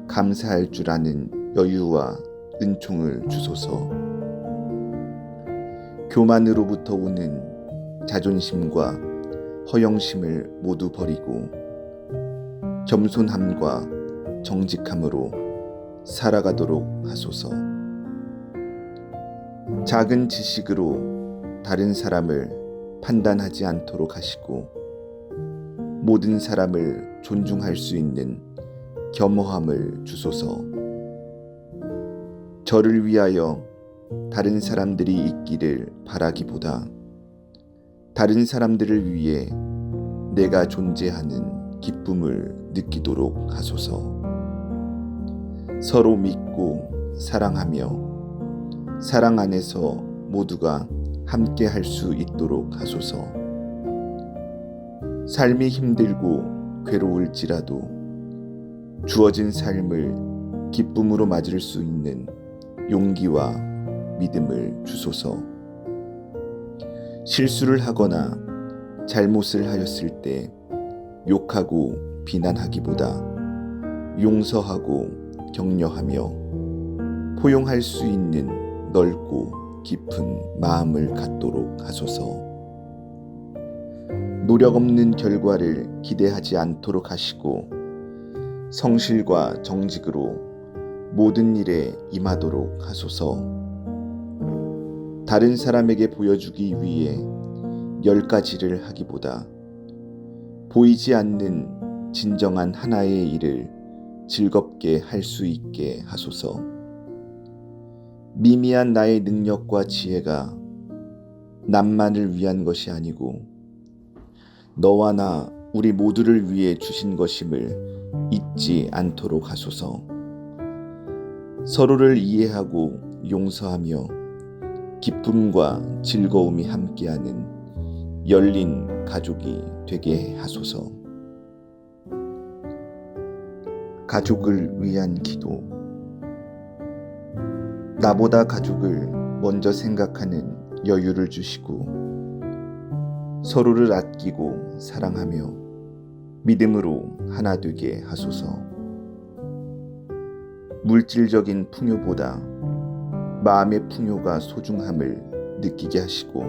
감사할 줄 아는 여유와 은총을 주소서. 교만으로부터 오는 자존심과 허영심을 모두 버리고 겸손함과 정직함으로 살아가도록 하소서. 작은 지식으로 다른 사람을 판단하지 않도록 하시고 모든 사람을 존중할 수 있는 겸허함을 주소서. 저를 위하여 다른 사람들이 있기를 바라기보다 다른 사람들을 위해 내가 존재하는 기쁨을 느끼도록 하소서. 서로 믿고 사랑하며 사랑 안에서 모두가 함께 할 수 있도록 하소서. 삶이 힘들고 괴로울지라도 주어진 삶을 기쁨으로 맞을 수 있는 용기와 믿음을 주소서. 실수를 하거나 잘못을 하였을 때 욕하고 비난하기보다 용서하고 격려하며 포용할 수 있는 넓고 깊은 마음을 갖도록 하소서. 노력 없는 결과를 기대하지 않도록 하시고 성실과 정직으로 모든 일에 임하도록 하소서. 다른 사람에게 보여주기 위해 10가지를 하기보다 보이지 않는 진정한 하나의 일을 즐겁게 할 수 있게 하소서. 미미한 나의 능력과 지혜가 남만을 위한 것이 아니고 너와 나 우리 모두를 위해 주신 것임을 잊지 않도록 하소서. 서로를 이해하고 용서하며 기쁨과 즐거움이 함께하는 열린 가족이 되게 하소서. 가족을 위한 기도. 나보다 가족을 먼저 생각하는 여유를 주시고 서로를 아끼고 사랑하며 믿음으로 하나 되게 하소서. 물질적인 풍요보다 마음의 풍요가 소중함을 느끼게 하시고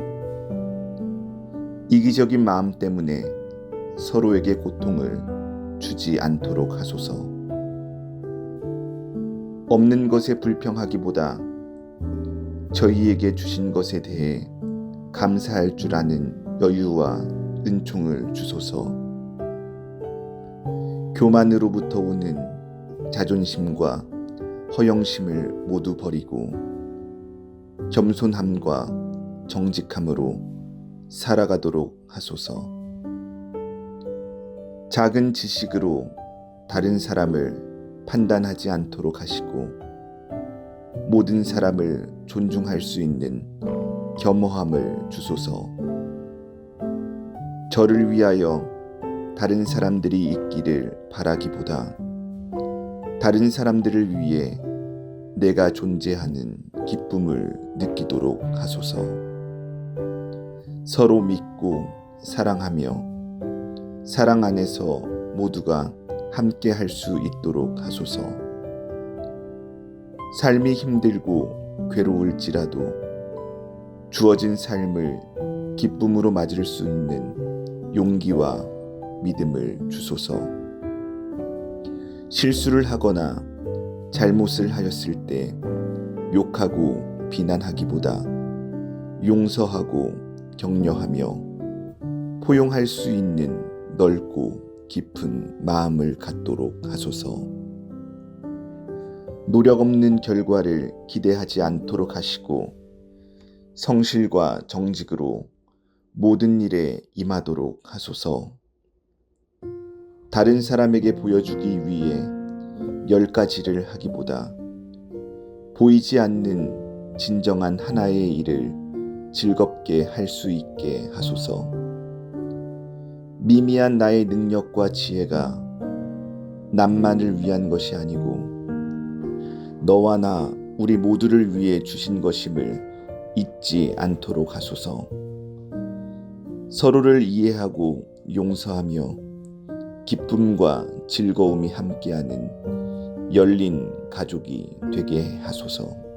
이기적인 마음 때문에 서로에게 고통을 주지 않도록 하소서. 없는 것에 불평하기보다 저희에게 주신 것에 대해 감사할 줄 아는 여유와 은총을 주소서. 교만으로부터 오는 자존심과 허영심을 모두 버리고 겸손함과 정직함으로 살아가도록 하소서. 작은 지식으로 다른 사람을 판단하지 않도록 하시고 모든 사람을 존중할 수 있는 겸허함을 주소서. 저를 위하여 다른 사람들이 있기를 바라기보다 다른 사람들을 위해 내가 존재하는 기쁨을 느끼도록 하소서. 서로 믿고 사랑하며 사랑 안에서 모두가 함께 할 수 있도록 하소서. 삶이 힘들고 괴로울지라도 주어진 삶을 기쁨으로 맞을 수 있는 용기와 믿음을 주소서. 실수를 하거나 잘못을 하였을 때 욕하고 비난하기보다 용서하고 격려하며 포용할 수 있는 넓고 깊은 마음을 갖도록 하소서. 노력 없는 결과를 기대하지 않도록 하시고 성실과 정직으로 모든 일에 임하도록 하소서. 다른 사람에게 보여주기 위해 10가지를 하기보다 보이지 않는 진정한 하나의 일을 즐겁게 할 수 있게 하소서. 미미한 나의 능력과 지혜가 남만을 위한 것이 아니고 너와 나 우리 모두를 위해 주신 것임을 잊지 않도록 하소서. 서로를 이해하고 용서하며 기쁨과 즐거움이 함께하는 열린 가족이 되게 하소서.